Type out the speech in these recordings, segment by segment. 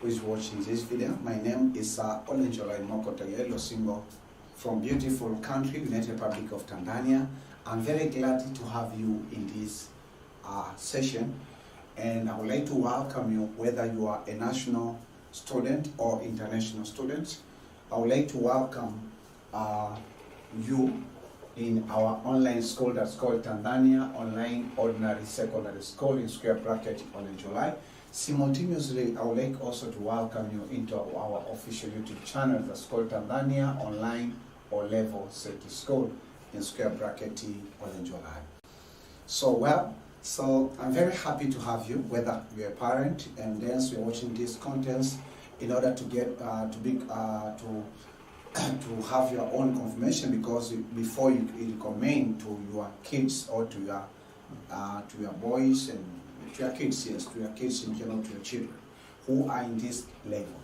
who is watching this video. My name is Olenjolai TAYAI from beautiful country, United Republic of Tanzania. I'm very glad to have you in this session, and I would like to welcome you whether you are a national student or international student. I would like to welcome you in our online school that's called Tanzania Online Ordinary Secondary School in square bracket Olenjolai. Simultaneously, I would like also to welcome you into our official YouTube channel that's called Tanzania Online or Level City School in square bracket Olenjolai. So I'm very happy to have you, whether you're a parent and then you're watching these contents in order to get to have your own confirmation, because before you recommend to your kids or to your boys and to your kids, yes, to your kids in general, to your children who are in this level.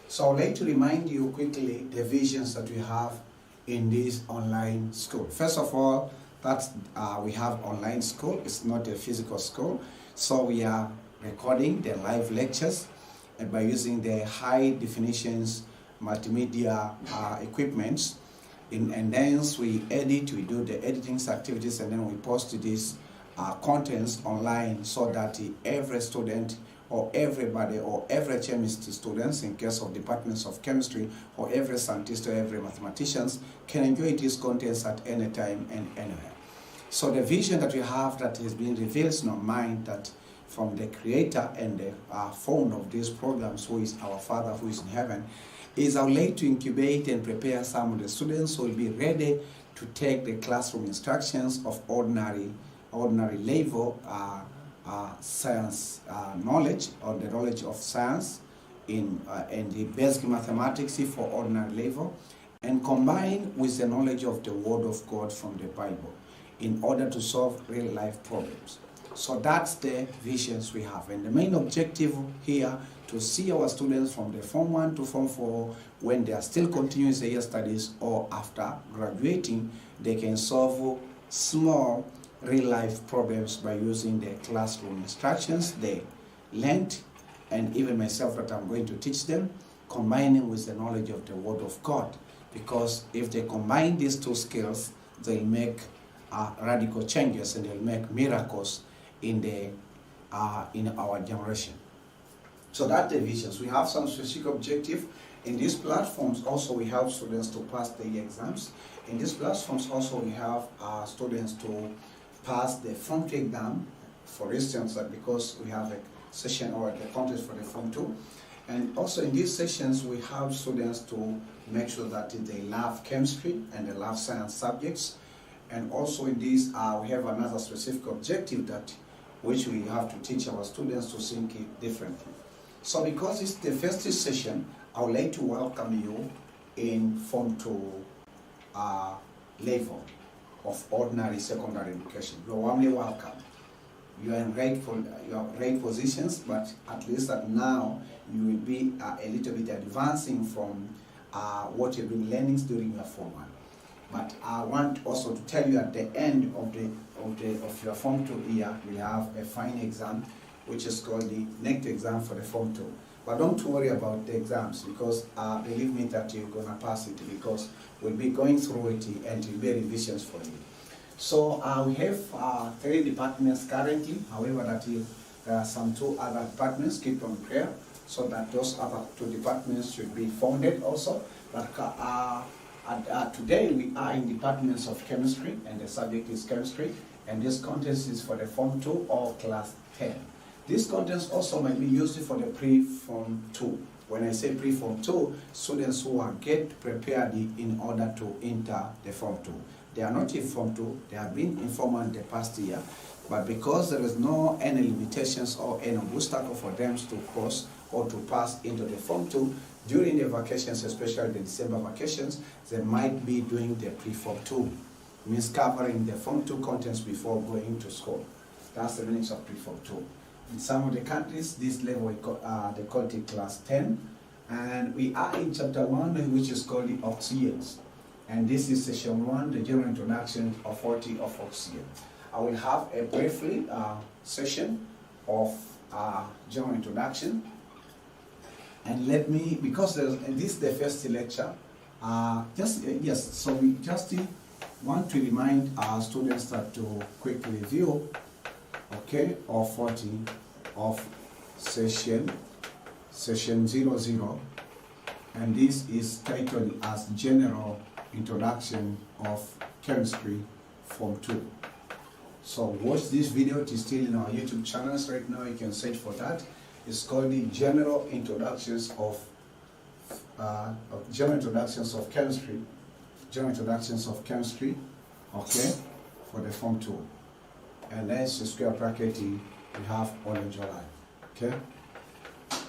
So I'd like to remind you quickly the visions that we have in this online school. First of all, that we have online school. It's not a physical school, so we are recording the live lectures and by using the high definitions multimedia equipments, and then we edit, we do the editing activities, and then we post these contents online so that every student or everybody or every chemistry students in case of departments of chemistry or every scientist or every mathematicians can enjoy these contents at any time and anywhere. So the vision that we have that has been revealed in our mind, that from the creator and the founder of these programs, who is our Father who is in heaven, is our way to incubate and prepare some of the students who will be ready to take the classroom instructions of ordinary level science knowledge, or the knowledge of science in the basic mathematics for ordinary level, and combine with the knowledge of the Word of God from the Bible in order to solve real life problems. So that's the visions we have, and the main objective here to see our students from the Form 1 to Form 4, when they are still continuing their studies or after graduating, they can solve small real life problems by using the classroom instructions they learned, and even myself that I'm going to teach them, combining with the knowledge of the Word of God. Because if they combine these two skills, they'll make radical changes and they'll make miracles in our generation. So that's the visions. We have some specific objective. In these platforms also we help students to pass the exams. In these platforms also we have students to pass the Form 2 exam, for instance, because we have a session or the contest for the Form 2. And also in these sessions we have students to make sure that they love chemistry and they love science subjects. And also in this we have another specific objective which we have to teach our students to think it differently. So because it's the first session, I would like to welcome you in Form 2 level of ordinary secondary education. You're warmly welcome. You are in great positions, but at least that now you will be a little bit advancing from what you've been learning during your Form 1. But I want also to tell you at the end of your Form 2 year, we have a final exam, which is called the next exam for the Form 2. But don't worry about the exams, because believe me that you're going to pass it, because we'll be going through it and it will be revisions for you. So we have 3 departments currently. However, there are some 2 other departments. Keep on prayer so that those other 2 departments should be founded also. But today we are in departments of chemistry, and the subject is chemistry, and this contest is for the Form 2 or Class 10. This contest also might be used for the Pre-Form 2. When I say Pre-Form 2, students who are get prepared in order to enter the Form 2. They are not in Form 2, they have been in Form 1 the past year, but because there is no any limitations or any obstacle for them to cross or to pass into the Form 2, during the vacations, especially the December vacations, they might be doing the Pre-Form 2, means covering the Form 2 contents before going to school. That's the meaning of Pre-Form 2. In some of the countries, this level they call it Class 10, and we are in Chapter 1, which is called the Oxygens. And this is Session 1, the general introduction of 40 of oxygen. I will have a briefly session of general introduction, And let me, because this is the first lecture, so we just want to remind our students that to quick review, okay, of 40 of session 00, and this is titled as General Introduction of Chemistry Form 2. So watch this video. It is still in our YouTube channels right now. You can search for that. It's called the General Introductions of Chemistry. General Introductions of Chemistry, okay, for the Form 2. And then square bracket, we have Olenjolai, okay.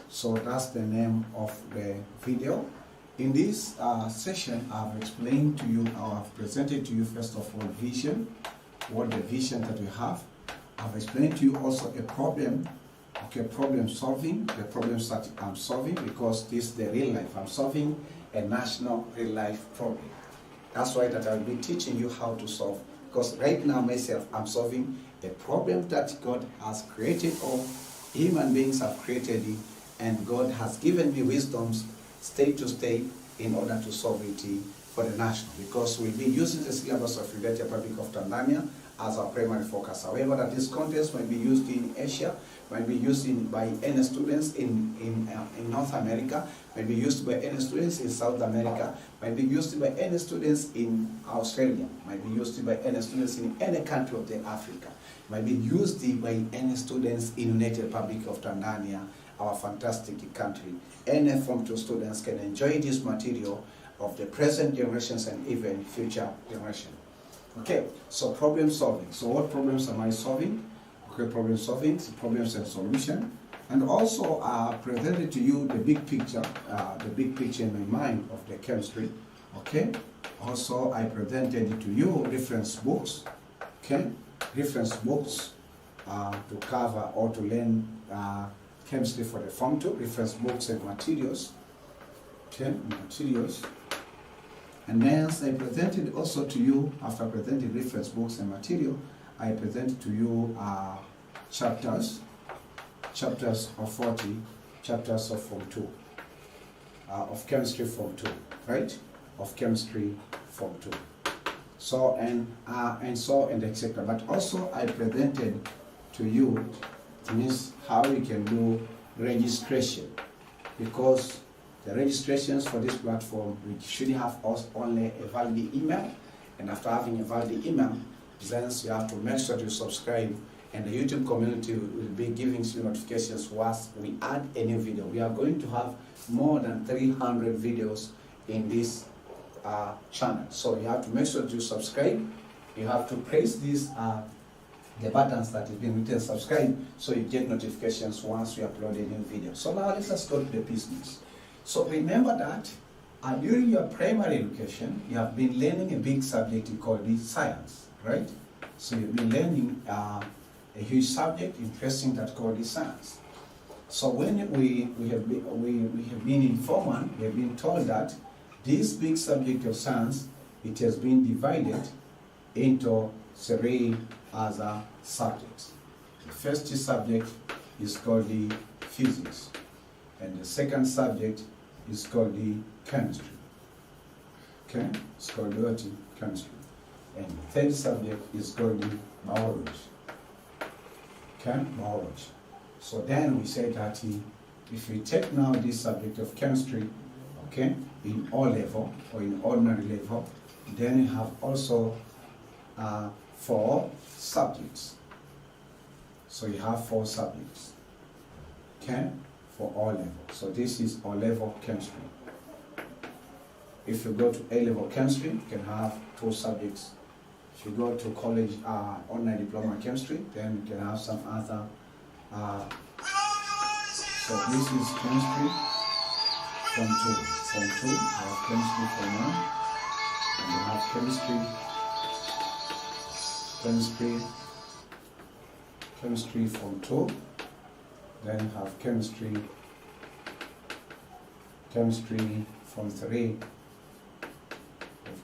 So that's the name of the video. In this session, I've explained to you, I've presented to you first of all vision, what the vision that we have. I've explained to you also a problem, okay, problem solving, the problems that I'm solving, because this is the real life. I'm solving a national real life problem. That's why that I'll be teaching you how to solve, because right now myself, I'm solving a problem that God has created, or human beings have created it, and God has given me wisdoms state to state in order to solve it for the national, because we'll be using the syllabus of United Republic of Tanzania as our primary focus. However, that this contest might be used in Asia, might be used by any students in North America, might be used by any students in South America, might be used by any students in Australia, might be used by any students in any country of the Africa, might be used by any students in United Republic of Tanzania, our fantastic country. Any Form 2 students can enjoy this material of the present generations and even future generation. Okay, so problem solving. So what problems am I solving? Okay, problem solving, problems and solution. And also presented to you the big picture in my mind of the chemistry. Okay, also I presented to you reference books. Okay, reference books to cover or to learn chemistry for the Form 2, reference books and materials. Okay, materials. And then I presented also to you, after presenting reference books and material, I presented to you chapters of 40, chapters of Form 2, of Chemistry Form 2, right? Of Chemistry Form 2. So, and etc. But also I presented to you, it means how you can do registration, because the registrations for this platform, we should have only a valid email, and after having a valid email, then you have to make sure to subscribe, and the YouTube community will be giving you notifications once we add a new video. We are going to have more than 300 videos in this channel, so you have to make sure to subscribe. You have to press these the buttons that have been written subscribe, so you get notifications once we upload a new video. So now let's go to the business. So remember that during your primary education, you have been learning a big subject called the science, right? So you've been learning a huge subject, interesting, that called the science. So when we have been informed, we have been told that this big subject of science, it has been divided into 3 other subjects. The first subject is called the physics, and the second subject is called the chemistry. Okay, it's called the chemistry. And the third subject is called the biology. Okay, biology. So then we say that if we take now this subject of chemistry, okay, in O level or in ordinary level, then we have also 4 subjects. So you have 4 subjects, okay, for O level. So this is O level chemistry. If you go to A level chemistry, you can have 2 subjects. If you go to college online diploma chemistry, then you can have some other. So this is chemistry Form 2. Form 2, you have chemistry Form 1, and you have chemistry Form 2. Then you have chemistry Form 3.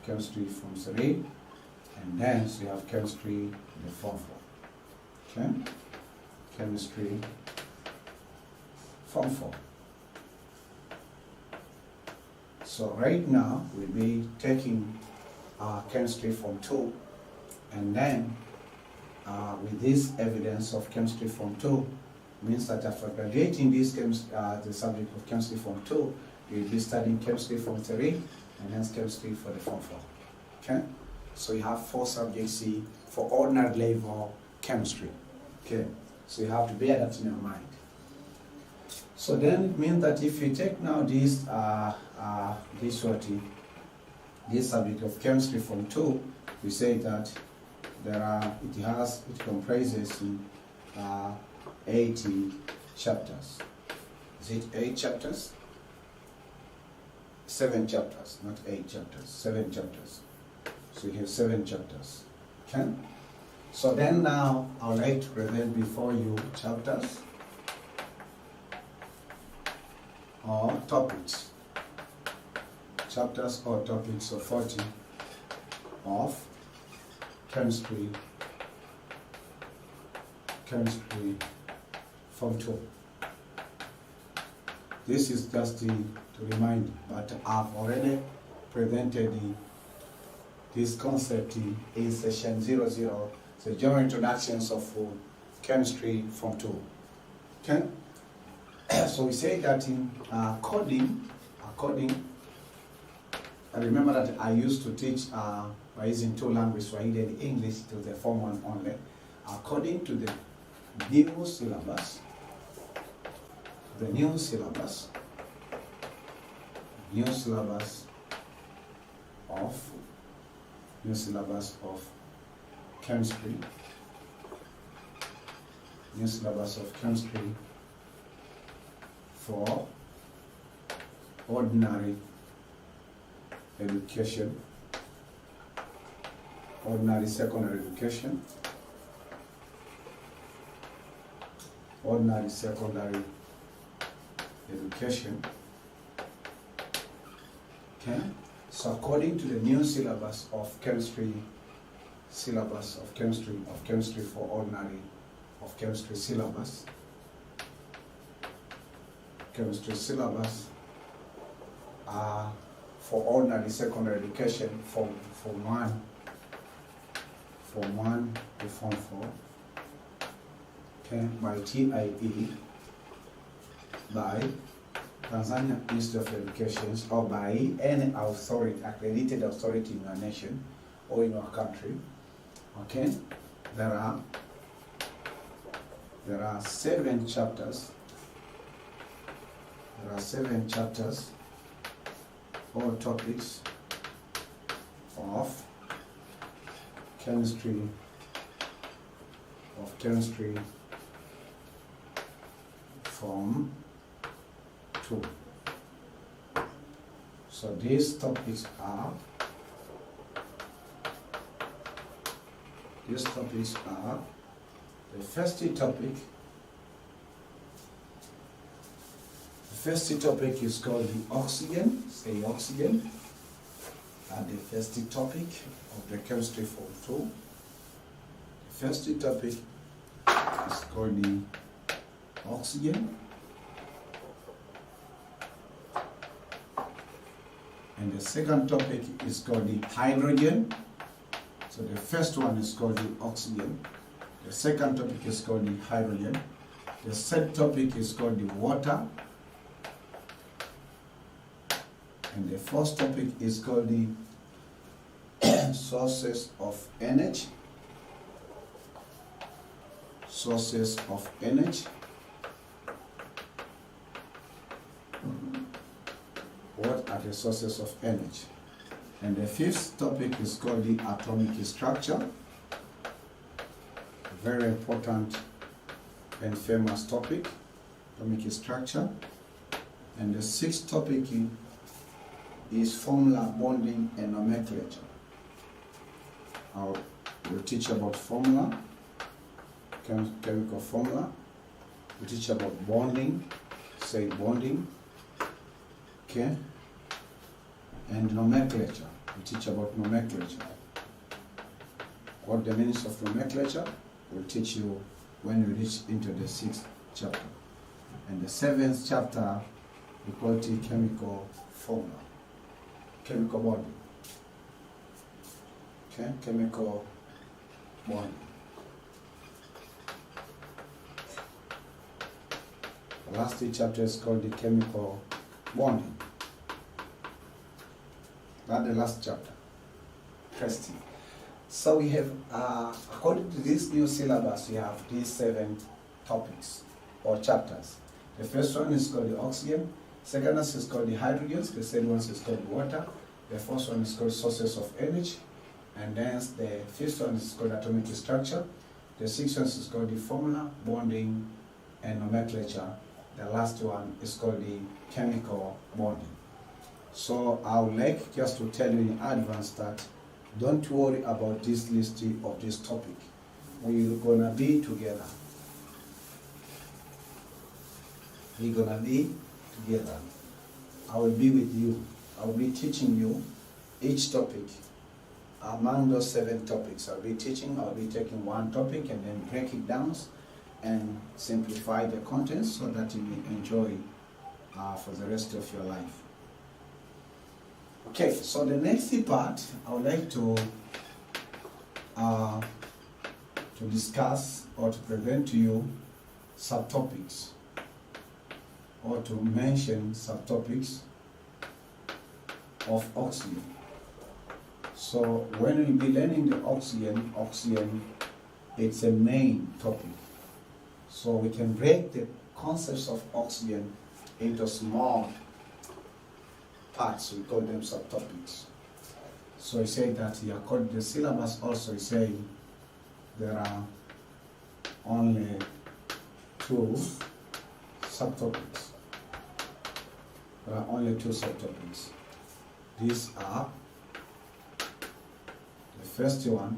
Chemistry Form 3, and then so you have chemistry the Form 4. Okay, chemistry Form 4. So right now we'll be taking chemistry form 2, and then with this evidence of chemistry form 2 means that after graduating this the subject of chemistry form 2, you'll be studying chemistry form 3 and hence chemistry for the form 4. Okay? So you have 4 subjects here for ordinary level chemistry. Okay? So you have to bear that in your mind. So then it means that if you take now this subject of chemistry form 2, we say that it comprises 80 chapters. Is it 8 chapters? 7 chapters, not 8 chapters, 7 chapters. So you have 7 chapters. Okay? So then now I would like to present before you chapters or topics. Chapters or topics of 40 of chemistry form 2. This is just to remind you, but I've already presented this concept in session 00, the general introductions of chemistry form 2. Okay? So we say that in coding, I remember that I used to teach by using 2 languages, Swahili and English, to the form 1 only. According to the new syllabus of chemistry, for ordinary education, ordinary secondary education, Okay? So according to the new syllabus of chemistry for ordinary syllabus, for ordinary secondary education from 1 to form 4, okay, by TAYI, by Tanzania Institute of Education, or by any authority, accredited authority in your nation or in your country. Okay, there are 7 chapters. Or topics of chemistry form 2. So these topics are the first topic is called the oxygen. Say oxygen. And the first topic of the chemistry form 2. The first topic is called the oxygen. And the second topic is called the hydrogen. So the first one is called the oxygen. The second topic is called the hydrogen. The third topic is called the water. And the fourth topic is called the sources of energy. What are the sources of energy? And the fifth topic is called the atomic structure. A very important and famous topic, atomic structure. And the sixth topic is formula, bonding, and nomenclature. We'll teach about formula, chemical formula. We'll teach about bonding, say bonding, okay? And nomenclature. We'll teach about nomenclature. What the meanings of nomenclature, we'll teach you when we reach into the 6th chapter. And the 7th chapter, we call it chemical formula. chemical bonding. Okay, chemical bonding. The last chapter is called the chemical bonding. That's the last chapter. Interesting. So we have, according to this new syllabus, we have these 7 topics or chapters. The first one is called the oxygen. Second one is called the hydrogens. The third one is called water. The fourth one is called sources of energy. And then the fifth one is called atomic structure. The sixth one is called the formula, bonding, and nomenclature. The last one is called the chemical bonding. So I would like just to tell you in advance that don't worry about this list of this topic. We're gonna be together. We're gonna be together. I will be with you. I will be teaching you each topic. Among those 7 topics, I'll be taking one topic and then break it down and simplify the contents so that you may enjoy for the rest of your life. Okay, so the next part, I would like to discuss or to present to you subtopics or to mention subtopics of oxygen. So when we be learning the oxygen, it's a main topic. So we can break the concepts of oxygen into small parts. We call them subtopics. So I say that according to the syllabus also, I say there are only 2 subtopics. There are only 2 subtopics. These are, the first one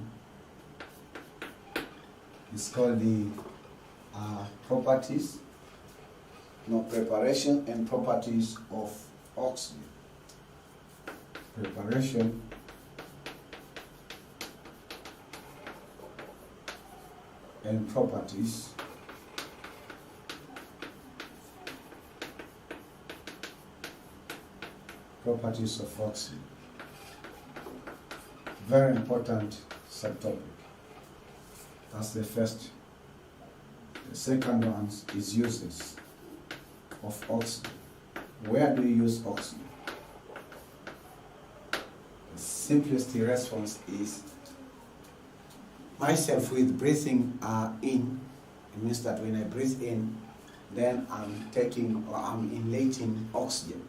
is called the preparation and properties of oxygen. Preparation and properties of oxygen. Very important subtopic. That's the first. The second one is uses of oxygen. Where do you use oxygen? The simplest response is myself with breathing in. It means that when I breathe in, then I'm taking or I'm inhaling oxygen.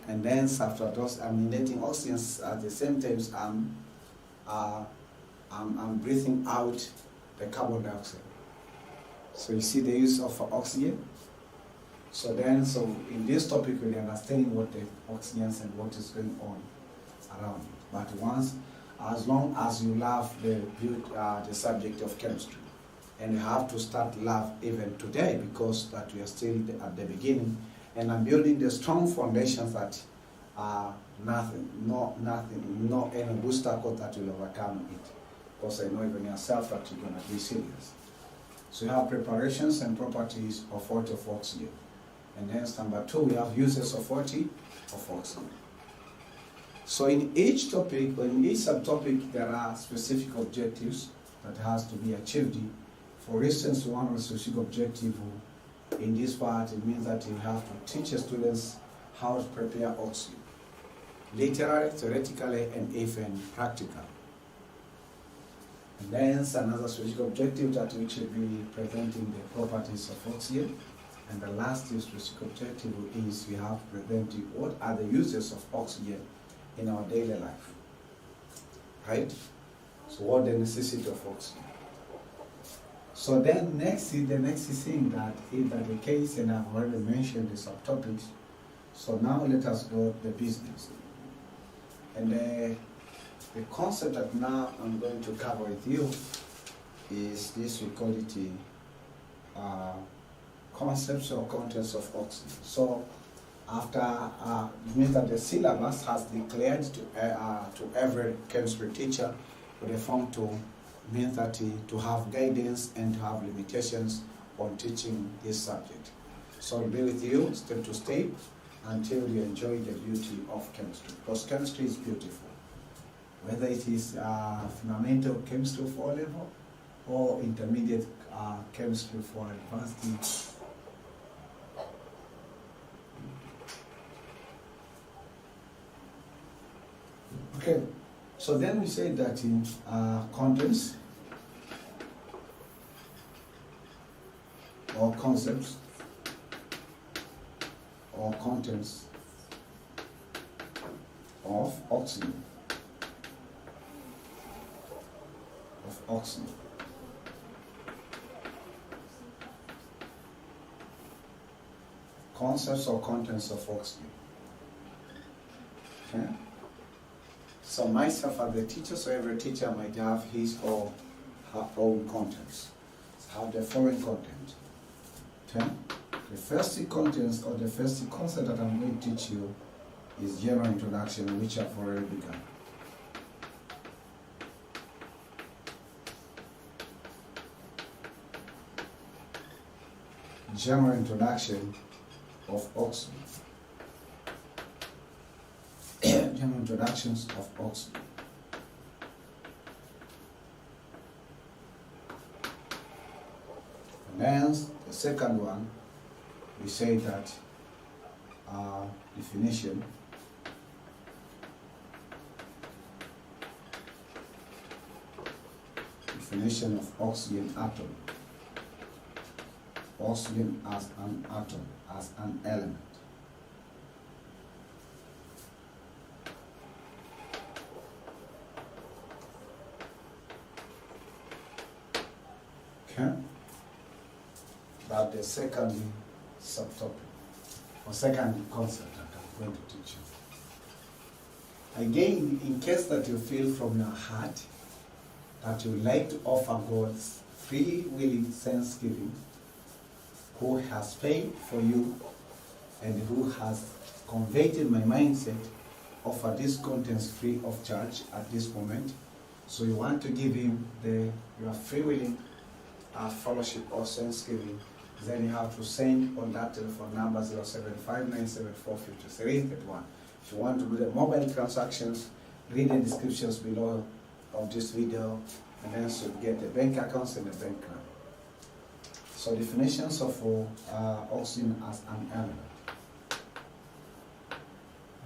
And then after those I'm inhaling oxygen, at the same time I'm breathing out the carbon dioxide. So you see the use of oxygen. So in this topic we'll understand what the oxygens and what is going on around it. But as long as you love the subject of chemistry, and you have to start love even today because that we are still at the beginning, and I'm building the strong foundations that no any booster code that will overcome it. Because I know even yourself that you're going to be serious. So you have preparations and properties of oxygen. And hence number 2, we have uses of oxygen. So in each topic, or in each subtopic, there are specific objectives that has to be achieved. For instance, one specific objective in this part, it means that you have to teach students how to prepare oxygen. Literally, theoretically, and even practically. And then another specific objective that we should be presenting the properties of oxygen. And the last specific objective is we have to present what are the uses of oxygen in our daily life. Right? So what the necessity of oxygen. So then the next thing that is the case, and I've already mentioned the subtopics. So now let us go to the business. And the concept that now I'm going to cover with you is this, we call it concepts or contents of oxygen. So after, it means that the syllabus has declared to every chemistry teacher with a form to means that to have guidance and to have limitations on teaching this subject. So I'll be with you step to step until you enjoy the beauty of chemistry, because chemistry is beautiful. Whether it is fundamental chemistry for O-level or intermediate chemistry for advanced. Okay, so then we say that in contents or concepts or contents of oxygen. Concepts or contents of oxygen. Okay? So myself as the teacher, so every teacher might have his or her own contents. Have the following content. Okay? The first contents or the first concept that I'm going to teach you is general introduction, which I've already begun. General introduction of oxygen. General introductions of oxygen. And then the second one, we say that definition of oxygen atom. Oxygen as an atom, as an element. Okay? But the second subtopic, or second concept that I'm going to teach you. Again, in case that you feel from your heart that you would like to offer God's free willing thanksgiving, who has paid for you and who has converted my mindset, offer these contents free of charge at this moment. So you want to give him your free willing fellowship or thanksgiving, then you have to send on that telephone number 0759745331. If you want to do the mobile transactions, read the descriptions below of this video, and then so you get the bank accounts and the bank card. So definitions of oxygen as an element.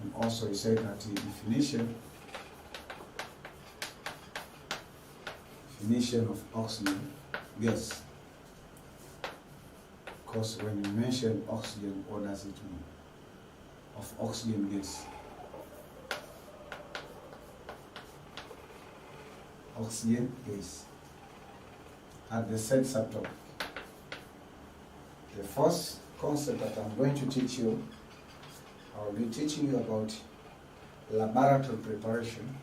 And also you say that the definition of oxygen gas. Because when you mention oxygen, what does it mean? Of oxygen gas. Oxygen gas. At the said subtopic. The first concept that I'm going to teach you, I'll be teaching you about laboratory preparation.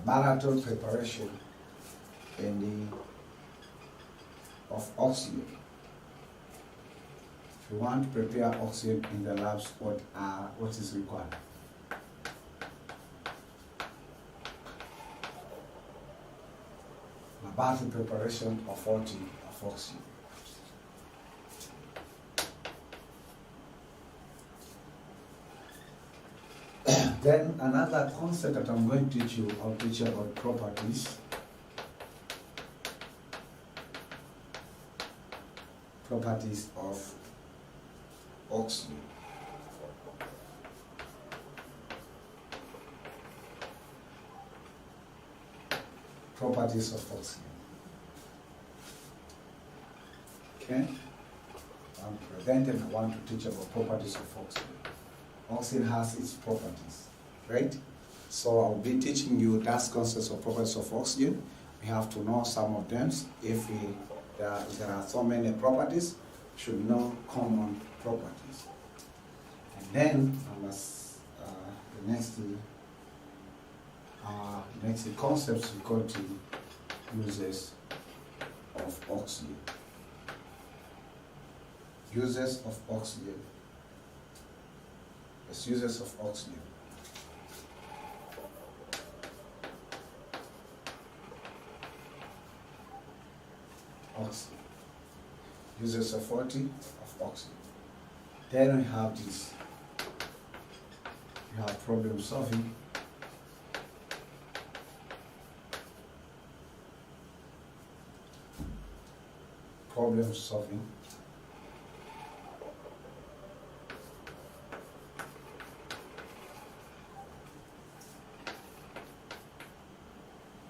Laboratory preparation of oxygen. If you want to prepare oxygen in the labs, what is required? Laboratory preparation of oxygen. Then another concept that I'm going to teach you, I'll teach you about properties. Properties of oxygen. Properties of oxygen. Okay? I'm presenting, I want to teach about properties of oxygen. Oxygen has its properties, right? So I'll be teaching you that concepts of properties of oxygen. We have to know some of them. If there are so many properties, we should know common properties. And then the next concepts we go to uses of oxygen. Uses of oxygen. It's uses of oxygen. Oxygen. Uses of 40 of oxygen. Then we have this. You have problem solving. Problem solving.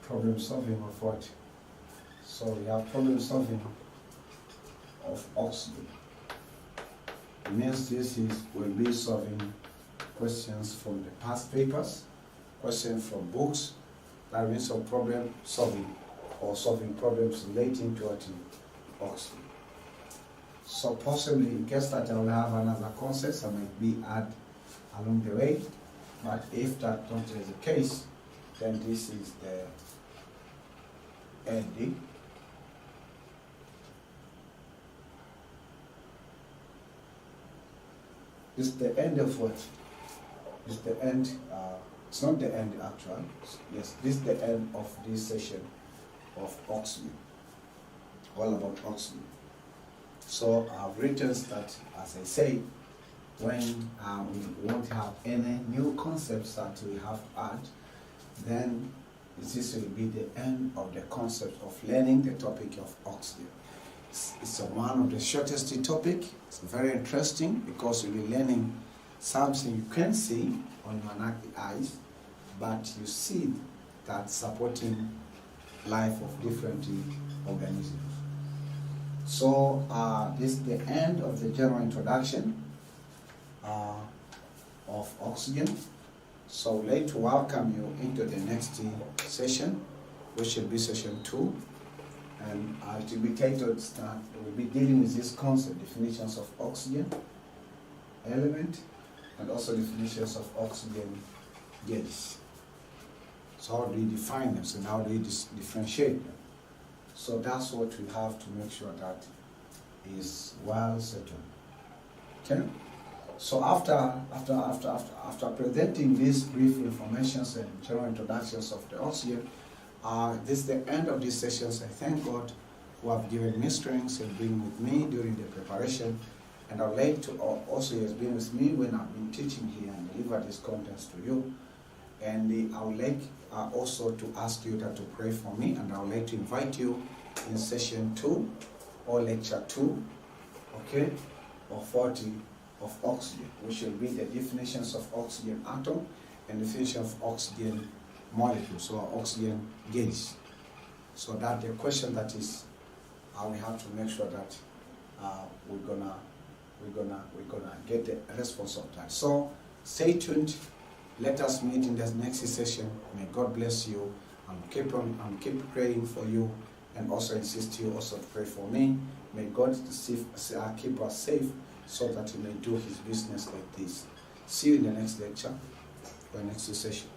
Problem solving of what? So we have problem solving of oxygen. It means this is will be solving questions from the past papers, questions from books, that means of problem solving or solving problems relating to oxygen. So possibly in case that I will have another concept I might be add along the way, but if that not is the case, then this is the ending. This is the end of what? It's the end, it's not the end actually. Yes, this is the end of this session of oxygen. All about oxygen. So I've written that, as I say, when we won't have any new concepts that we have had, then this will be the end of the concept of learning the topic of oxygen. It's one of the shortest topic. It's very interesting because you'll be learning something you can see on your naked eyes, but you see that supporting life of different organisms. So this is the end of the general introduction of oxygen. So I'd like to welcome you into the next session, which will be session 2. And it will be titled that we'll be dealing with this concept, definitions of oxygen element, and also definitions of oxygen gas. So how do you define them, and how do you differentiate them? So that's what we have to make sure that is well settled. Okay? So after presenting these brief informations and general introductions of the oxygen, this is the end of these sessions. I thank God who have given me strength and been with me during the preparation. And I would like to also, he has been with me when I've been teaching here and deliver these contents to you. And I would like also to ask you that to pray for me, and I would like to invite you in session 2 or lecture 2, okay, or 40 of oxygen, which will be the definitions of oxygen atom and definition of oxygen molecules or oxygen gas. So that the question that is, we have to make sure that we're gonna get the response of that. So stay tuned. Let us meet in the next session. May God bless you. Keep praying for you, and also insist you also to pray for me. May God keep us safe so that He may do His business like this. See you in the next lecture or next session.